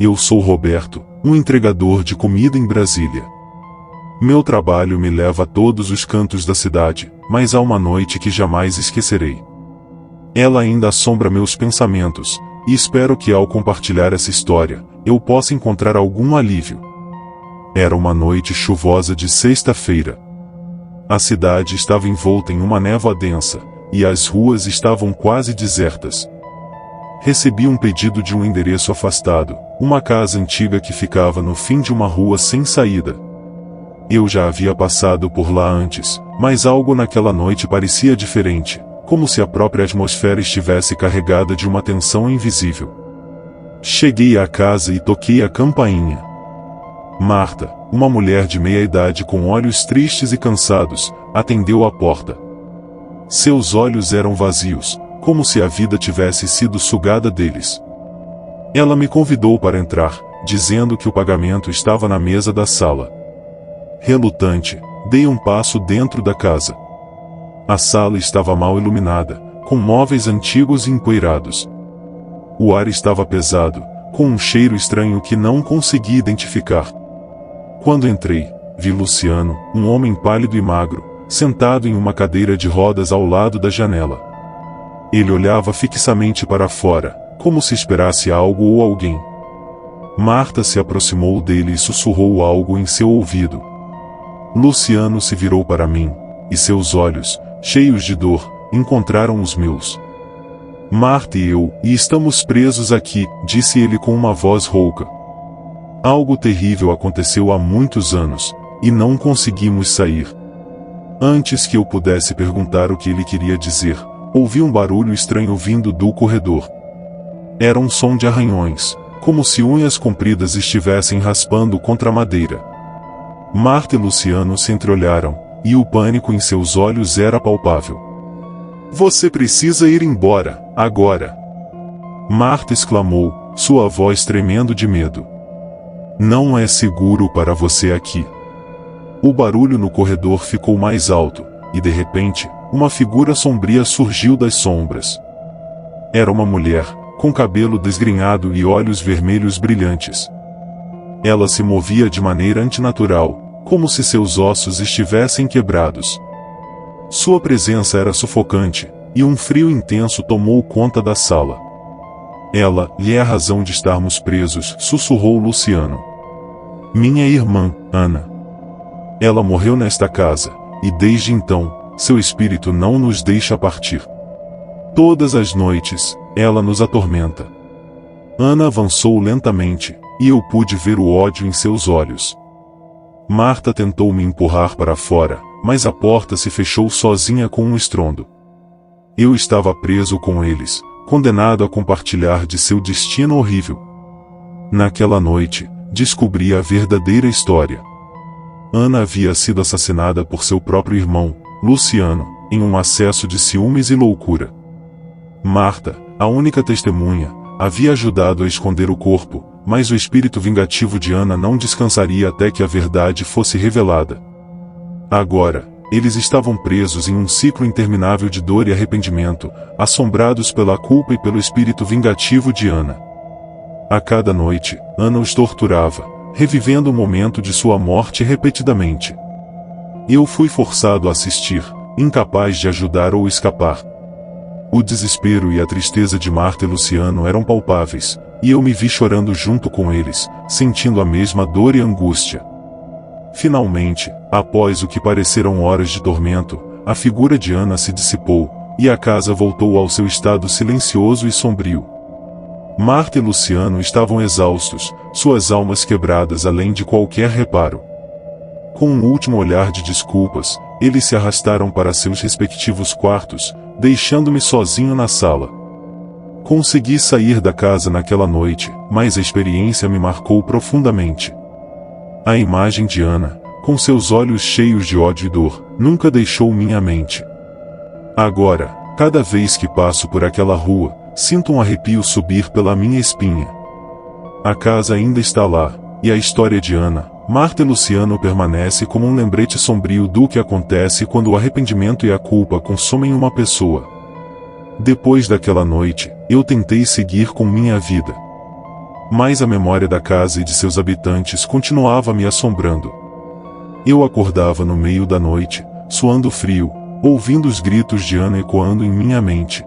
Eu sou Roberto, um entregador de comida em Brasília. Meu trabalho me leva a todos os cantos da cidade, mas há uma noite que jamais esquecerei. Ela ainda assombra meus pensamentos, e espero que ao compartilhar essa história, eu possa encontrar algum alívio. Era uma noite chuvosa de sexta-feira. A cidade estava envolta em uma névoa densa, e as ruas estavam quase desertas. Recebi um pedido de um endereço afastado, uma casa antiga que ficava no fim de uma rua sem saída. Eu já havia passado por lá antes, mas algo naquela noite parecia diferente, como se a própria atmosfera estivesse carregada de uma tensão invisível. Cheguei à casa e toquei a campainha. Marta, uma mulher de meia-idade com olhos tristes e cansados, atendeu à porta. Seus olhos eram vazios, como se a vida tivesse sido sugada deles. Ela me convidou para entrar, dizendo que o pagamento estava na mesa da sala. Relutante, dei um passo dentro da casa. A sala estava mal iluminada, com móveis antigos e empoeirados. O ar estava pesado, com um cheiro estranho que não consegui identificar. Quando entrei, vi Luciano, um homem pálido e magro, sentado em uma cadeira de rodas ao lado da janela. Ele olhava fixamente para fora, como se esperasse algo ou alguém. Marta se aproximou dele e sussurrou algo em seu ouvido. Luciano se virou para mim, e seus olhos, cheios de dor, encontraram os meus. Marta e estamos presos aqui, disse ele com uma voz rouca. Algo terrível aconteceu há muitos anos, e não conseguimos sair. Antes que eu pudesse perguntar o que ele queria dizer, ouvi um barulho estranho vindo do corredor. Era um som de arranhões, como se unhas compridas estivessem raspando contra a madeira. Marta e Luciano se entreolharam, e o pânico em seus olhos era palpável. Você precisa ir embora, agora! Marta exclamou, sua voz tremendo de medo. Não é seguro para você aqui. O barulho no corredor ficou mais alto, e de repente, uma figura sombria surgiu das sombras. Era uma mulher, com cabelo desgrenhado e olhos vermelhos brilhantes. Ela se movia de maneira antinatural, como se seus ossos estivessem quebrados. Sua presença era sufocante, e um frio intenso tomou conta da sala. Ela é a razão de estarmos presos, sussurrou Luciano. Minha irmã, Ana. Ela morreu nesta casa, e desde então, seu espírito não nos deixa partir. Todas as noites, ela nos atormenta. Ana avançou lentamente, e eu pude ver o ódio em seus olhos. Marta tentou me empurrar para fora, mas a porta se fechou sozinha com um estrondo. Eu estava preso com eles, condenado a compartilhar de seu destino horrível. Naquela noite, descobri a verdadeira história. Ana havia sido assassinada por seu próprio irmão, Luciano, em um acesso de ciúmes e loucura. Marta, a única testemunha, havia ajudado a esconder o corpo, mas o espírito vingativo de Ana não descansaria até que a verdade fosse revelada. Agora, eles estavam presos em um ciclo interminável de dor e arrependimento, assombrados pela culpa e pelo espírito vingativo de Ana. A cada noite, Ana os torturava, revivendo o momento de sua morte repetidamente. Eu fui forçado a assistir, incapaz de ajudar ou escapar. O desespero e a tristeza de Marta e Luciano eram palpáveis, e eu me vi chorando junto com eles, sentindo a mesma dor e angústia. Finalmente, após o que pareceram horas de tormento, a figura de Ana se dissipou, e a casa voltou ao seu estado silencioso e sombrio. Marta e Luciano estavam exaustos, suas almas quebradas além de qualquer reparo. Com um último olhar de desculpas, eles se arrastaram para seus respectivos quartos, deixando-me sozinho na sala. Consegui sair da casa naquela noite, mas a experiência me marcou profundamente. A imagem de Ana, com seus olhos cheios de ódio e dor, nunca deixou minha mente. Agora, cada vez que passo por aquela rua, sinto um arrepio subir pela minha espinha. A casa ainda está lá, e a história de Ana, Marta e Luciano permanece como um lembrete sombrio do que acontece quando o arrependimento e a culpa consomem uma pessoa. Depois daquela noite, eu tentei seguir com minha vida. mas a memória da casa e de seus habitantes continuava me assombrando. Eu acordava no meio da noite, suando frio, ouvindo os gritos de Ana ecoando em minha mente.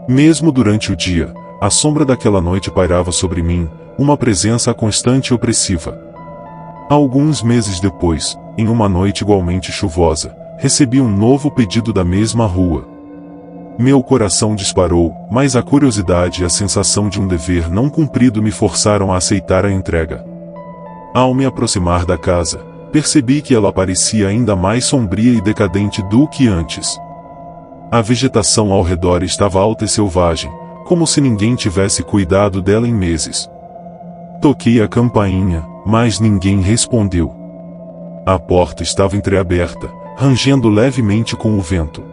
Mesmo durante o dia, a sombra daquela noite pairava sobre mim, uma presença constante e opressiva. Alguns meses depois, em uma noite igualmente chuvosa, recebi um novo pedido da mesma rua. Meu coração disparou, mas a curiosidade e a sensação de um dever não cumprido me forçaram a aceitar a entrega. Ao me aproximar da casa, percebi que ela parecia ainda mais sombria e decadente do que antes. A vegetação ao redor estava alta e selvagem, como se ninguém tivesse cuidado dela em meses. Toquei a campainha, mas ninguém respondeu. A porta estava entreaberta, rangendo levemente com o vento.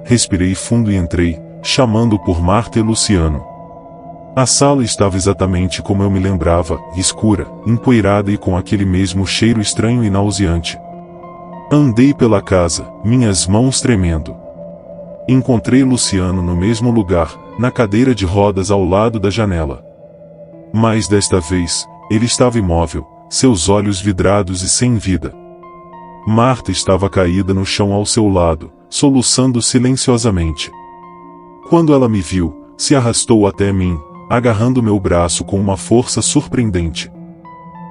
Respirei fundo e entrei, chamando por Marta e Luciano. A sala estava exatamente como eu me lembrava, escura, empoeirada e com aquele mesmo cheiro estranho e nauseante. Andei pela casa, minhas mãos tremendo. Encontrei Luciano no mesmo lugar, na cadeira de rodas ao lado da janela. Mas desta vez, ele estava imóvel, seus olhos vidrados e sem vida. Marta estava caída no chão ao seu lado, soluçando silenciosamente. Quando ela me viu, se arrastou até mim, agarrando meu braço com uma força surpreendente.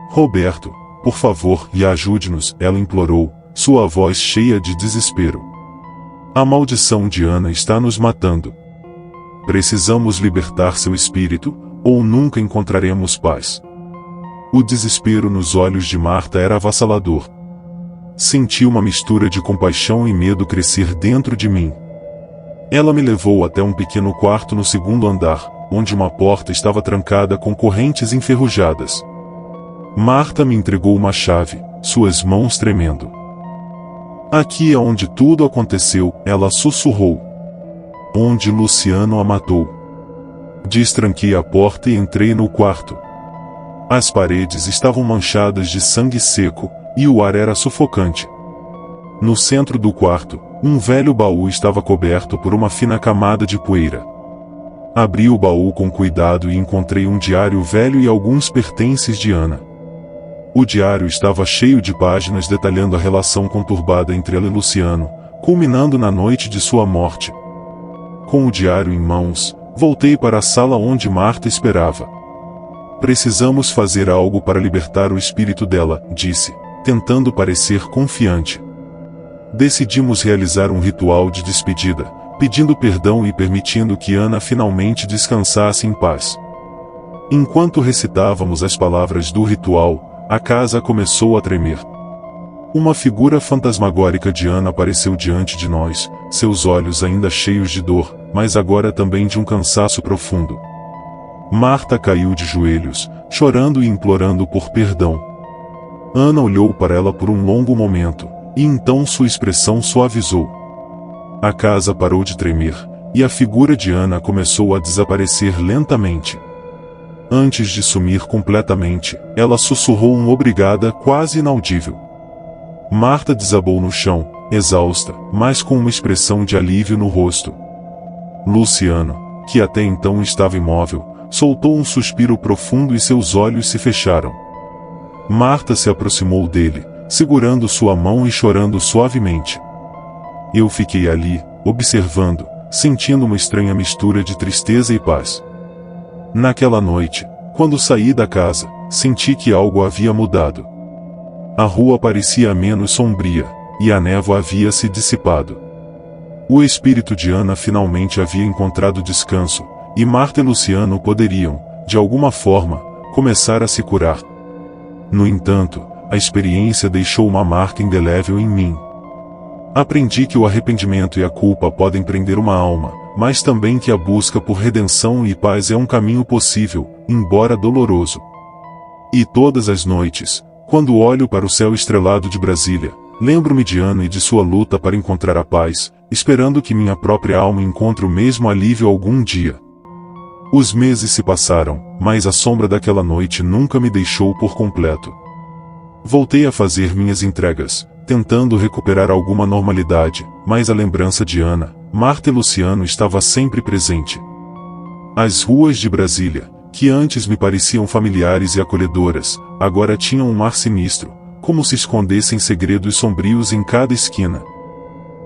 Roberto, por favor, e ajude-nos, ela implorou, sua voz cheia de desespero. A maldição de Ana está nos matando. Precisamos libertar seu espírito, ou nunca encontraremos paz. O desespero nos olhos de Marta era avassalador. Senti uma mistura de compaixão e medo crescer dentro de mim. Ela me levou até um pequeno quarto no segundo andar, onde uma porta estava trancada com correntes enferrujadas. Marta me entregou uma chave, suas mãos tremendo. Aqui é onde tudo aconteceu, ela sussurrou. Onde Luciano a matou. Destranquei a porta e entrei no quarto. As paredes estavam manchadas de sangue seco, e o ar era sufocante. No centro do quarto, um velho baú estava coberto por uma fina camada de poeira. Abri o baú com cuidado e encontrei um diário velho e alguns pertences de Ana. O diário estava cheio de páginas detalhando a relação conturbada entre ela e Luciano, culminando na noite de sua morte. Com o diário em mãos, voltei para a sala onde Marta esperava. Precisamos fazer algo para libertar o espírito dela, disse, tentando parecer confiante. Decidimos realizar um ritual de despedida, pedindo perdão e permitindo que Ana finalmente descansasse em paz. Enquanto recitávamos as palavras do ritual, a casa começou a tremer. Uma figura fantasmagórica de Ana apareceu diante de nós, seus olhos ainda cheios de dor, mas agora também de um cansaço profundo. Marta caiu de joelhos, chorando e implorando por perdão. Ana olhou para ela por um longo momento, e então sua expressão suavizou. A casa parou de tremer, e a figura de Ana começou a desaparecer lentamente. Antes de sumir completamente, ela sussurrou um obrigada quase inaudível. Marta desabou no chão, exausta, mas com uma expressão de alívio no rosto. Luciano, que até então estava imóvel, soltou um suspiro profundo e seus olhos se fecharam. Marta se aproximou dele, segurando sua mão e chorando suavemente. Eu fiquei ali, observando, sentindo uma estranha mistura de tristeza e paz. Naquela noite, quando saí da casa, senti que algo havia mudado. A rua parecia menos sombria, e a névoa havia se dissipado. O espírito de Ana finalmente havia encontrado descanso, e Marta e Luciano poderiam, de alguma forma, começar a se curar. No entanto, a experiência deixou uma marca indelével em mim. Aprendi que o arrependimento e a culpa podem prender uma alma, mas também que a busca por redenção e paz é um caminho possível, embora doloroso. E todas as noites, quando olho para o céu estrelado de Brasília, lembro-me de Ana e de sua luta para encontrar a paz, esperando que minha própria alma encontre o mesmo alívio algum dia. Os meses se passaram, mas a sombra daquela noite nunca me deixou por completo. Voltei a fazer minhas entregas, tentando recuperar alguma normalidade, mas a lembrança de Ana, Marta e Luciano estava sempre presente. As ruas de Brasília, que antes me pareciam familiares e acolhedoras, agora tinham um ar sinistro, como se escondessem segredos sombrios em cada esquina.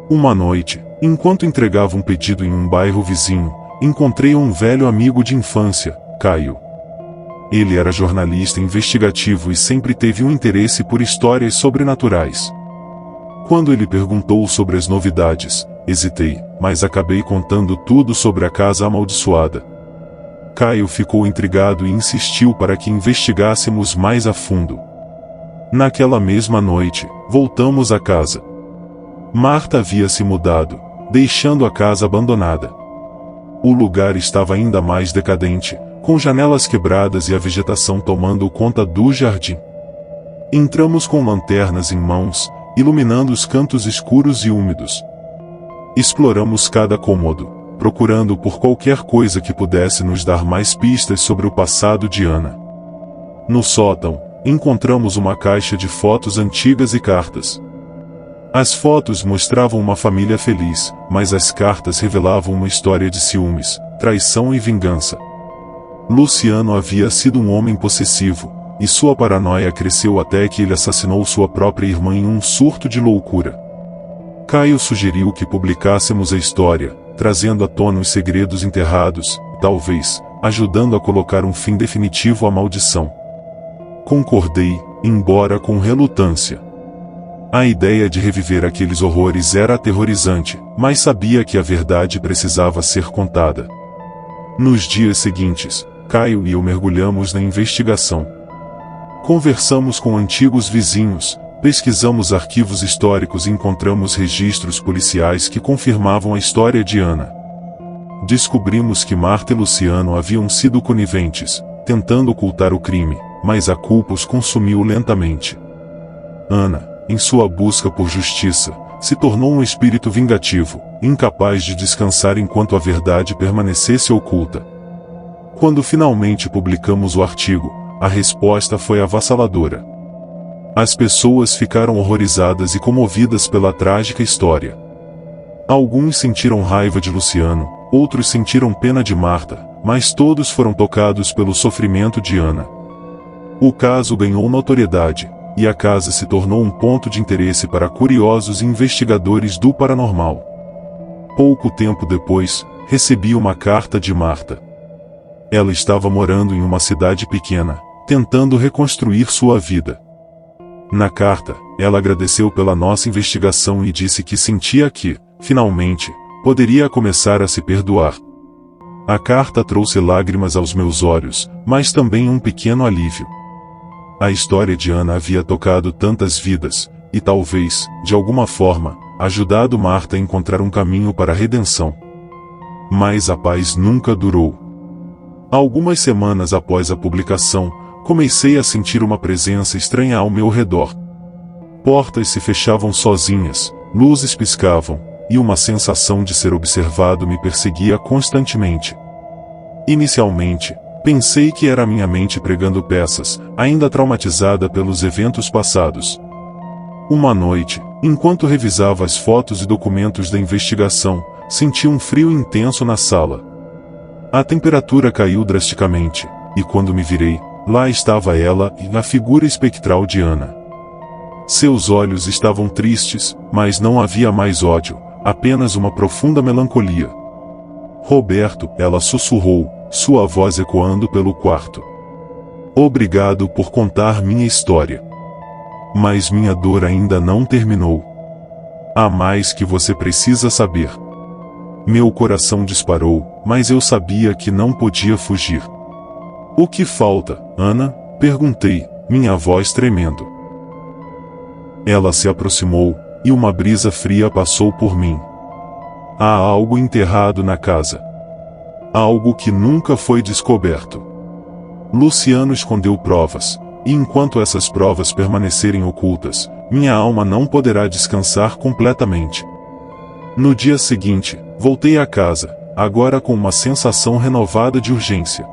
Uma noite, enquanto entregava um pedido em um bairro vizinho, encontrei um velho amigo de infância, Caio. Ele era jornalista investigativo e sempre teve um interesse por histórias sobrenaturais. Quando ele perguntou sobre as novidades, hesitei, mas acabei contando tudo sobre a casa amaldiçoada. Caio ficou intrigado e insistiu para que investigássemos mais a fundo. Naquela mesma noite, voltamos à casa. Marta havia se mudado, deixando a casa abandonada. O lugar estava ainda mais decadente, com janelas quebradas e a vegetação tomando conta do jardim. Entramos com lanternas em mãos, iluminando os cantos escuros e úmidos. Exploramos cada cômodo, procurando por qualquer coisa que pudesse nos dar mais pistas sobre o passado de Ana. No sótão, encontramos uma caixa de fotos antigas e cartas. As fotos mostravam uma família feliz, mas as cartas revelavam uma história de ciúmes, traição e vingança. Luciano havia sido um homem possessivo, e sua paranoia cresceu até que ele assassinou sua própria irmã em um surto de loucura. Caio sugeriu que publicássemos a história, trazendo à tona os segredos enterrados, talvez, ajudando a colocar um fim definitivo à maldição. Concordei, embora com relutância. A ideia de reviver aqueles horrores era aterrorizante, mas sabia que a verdade precisava ser contada. Nos dias seguintes, Caio e eu mergulhamos na investigação. Conversamos com antigos vizinhos, pesquisamos arquivos históricos e encontramos registros policiais que confirmavam a história de Ana. Descobrimos que Marta e Luciano haviam sido coniventes, tentando ocultar o crime, mas a culpa os consumiu lentamente. Ana, em sua busca por justiça, se tornou um espírito vingativo, incapaz de descansar enquanto a verdade permanecesse oculta. Quando finalmente publicamos o artigo, a resposta foi avassaladora. As pessoas ficaram horrorizadas e comovidas pela trágica história. Alguns sentiram raiva de Luciano, outros sentiram pena de Marta, mas todos foram tocados pelo sofrimento de Ana. O caso ganhou notoriedade, e a casa se tornou um ponto de interesse para curiosos e investigadores do paranormal. Pouco tempo depois, recebi uma carta de Marta. Ela estava morando em uma cidade pequena, tentando reconstruir sua vida. Na carta, ela agradeceu pela nossa investigação e disse que sentia que, finalmente, poderia começar a se perdoar. A carta trouxe lágrimas aos meus olhos, mas também um pequeno alívio. A história de Ana havia tocado tantas vidas, e talvez, de alguma forma, ajudado Marta a encontrar um caminho para a redenção. Mas a paz nunca durou. Algumas semanas após a publicação, comecei a sentir uma presença estranha ao meu redor. Portas se fechavam sozinhas, luzes piscavam, e uma sensação de ser observado me perseguia constantemente. Inicialmente, pensei que era minha mente pregando peças, ainda traumatizada pelos eventos passados. Uma noite, enquanto revisava as fotos e documentos da investigação, senti um frio intenso na sala. A temperatura caiu drasticamente, e quando me virei, lá estava ela e a figura espectral de Ana. Seus olhos estavam tristes, mas não havia mais ódio, apenas uma profunda melancolia. Roberto, ela sussurrou, sua voz ecoando pelo quarto. Obrigado por contar minha história. Mas minha dor ainda não terminou. Há mais que você precisa saber. Meu coração disparou, mas eu sabia que não podia fugir. O que falta, Ana? Perguntei, minha voz tremendo. Ela se aproximou, e uma brisa fria passou por mim. Há algo enterrado na casa. Algo que nunca foi descoberto. Luciano escondeu provas, e enquanto essas provas permanecerem ocultas, minha alma não poderá descansar completamente. No dia seguinte, voltei à casa, agora com uma sensação renovada de urgência.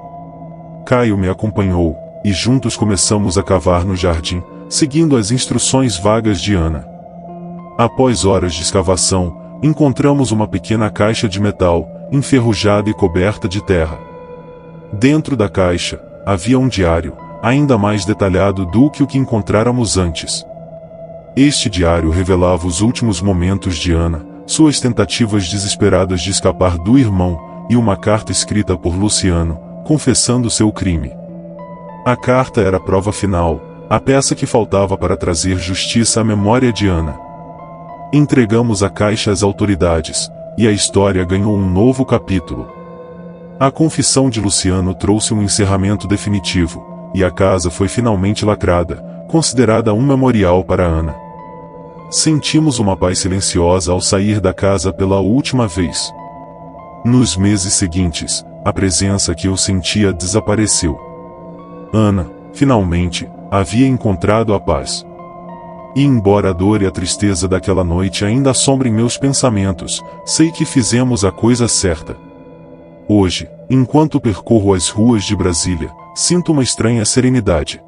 Caio me acompanhou, e juntos começamos a cavar no jardim, seguindo as instruções vagas de Ana. Após horas de escavação, encontramos uma pequena caixa de metal, enferrujada e coberta de terra. Dentro da caixa, havia um diário, ainda mais detalhado do que o que encontráramos antes. Este diário revelava os últimos momentos de Ana, suas tentativas desesperadas de escapar do irmão, e uma carta escrita por Luciano, confessando seu crime. A carta era a prova final, a peça que faltava para trazer justiça à memória de Ana. Entregamos a caixa às autoridades, e a história ganhou um novo capítulo. A confissão de Luciano trouxe um encerramento definitivo, e a casa foi finalmente lacrada, considerada um memorial para Ana. Sentimos uma paz silenciosa ao sair da casa pela última vez. Nos meses seguintes, a presença que eu sentia desapareceu. Ana, finalmente, havia encontrado a paz. E embora a dor e a tristeza daquela noite ainda assombrem meus pensamentos, sei que fizemos a coisa certa. Hoje, enquanto percorro as ruas de Brasília, sinto uma estranha serenidade.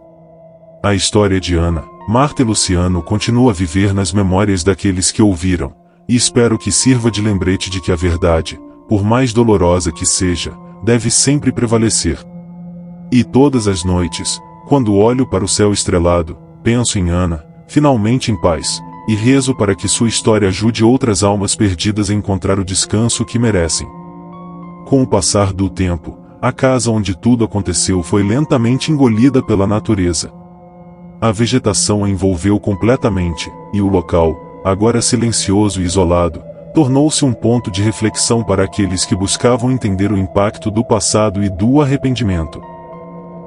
A história de Ana, Marta e Luciano continua a viver nas memórias daqueles que ouviram, e espero que sirva de lembrete de que a verdade, por mais dolorosa que seja, deve sempre prevalecer. E todas as noites, quando olho para o céu estrelado, penso em Ana, finalmente em paz, e rezo para que sua história ajude outras almas perdidas a encontrar o descanso que merecem. Com o passar do tempo, a casa onde tudo aconteceu foi lentamente engolida pela natureza. A vegetação a envolveu completamente, e o local, agora silencioso e isolado, tornou-se um ponto de reflexão para aqueles que buscavam entender o impacto do passado e do arrependimento.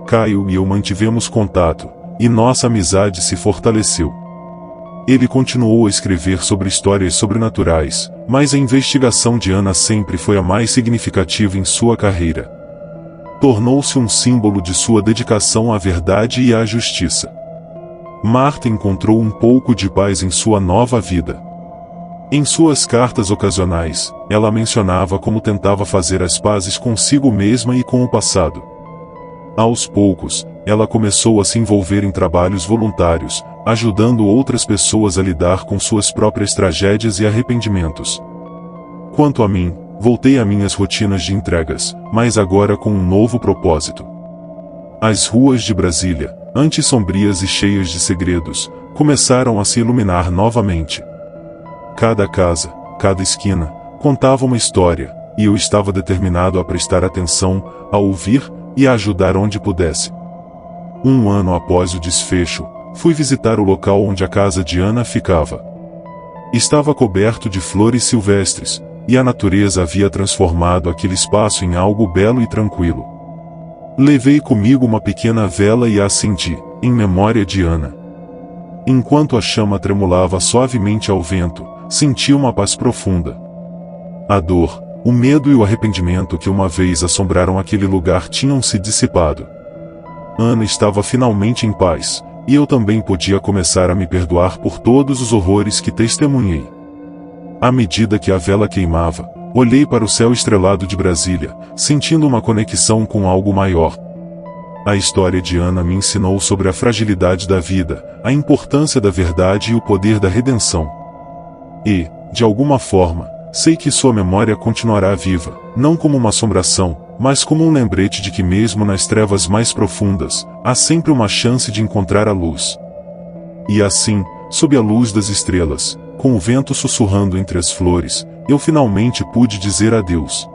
Caio e eu mantivemos contato, e nossa amizade se fortaleceu. Ele continuou a escrever sobre histórias sobrenaturais, mas a investigação de Ana sempre foi a mais significativa em sua carreira. Tornou-se um símbolo de sua dedicação à verdade e à justiça. Marta encontrou um pouco de paz em sua nova vida. Em suas cartas ocasionais, ela mencionava como tentava fazer as pazes consigo mesma e com o passado. Aos poucos, ela começou a se envolver em trabalhos voluntários, ajudando outras pessoas a lidar com suas próprias tragédias e arrependimentos. Quanto a mim, voltei a minhas rotinas de entregas, mas agora com um novo propósito. As ruas de Brasília, antes sombrias e cheias de segredos, começaram a se iluminar novamente. Cada casa, cada esquina, contava uma história, e eu estava determinado a prestar atenção, a ouvir, e a ajudar onde pudesse. Um ano após o desfecho, fui visitar o local onde a casa de Ana ficava. Estava coberto de flores silvestres, e a natureza havia transformado aquele espaço em algo belo e tranquilo. Levei comigo uma pequena vela e a acendi, em memória de Ana. Enquanto a chama tremulava suavemente ao vento, senti uma paz profunda. A dor, o medo e o arrependimento que uma vez assombraram aquele lugar tinham se dissipado. Ana estava finalmente em paz, e eu também podia começar a me perdoar por todos os horrores que testemunhei. À medida que a vela queimava, olhei para o céu estrelado de Brasília, sentindo uma conexão com algo maior. A história de Ana me ensinou sobre a fragilidade da vida, a importância da verdade e o poder da redenção. E, de alguma forma, sei que sua memória continuará viva, não como uma assombração, mas como um lembrete de que mesmo nas trevas mais profundas, há sempre uma chance de encontrar a luz. E assim, sob a luz das estrelas, com o vento sussurrando entre as flores, eu finalmente pude dizer adeus.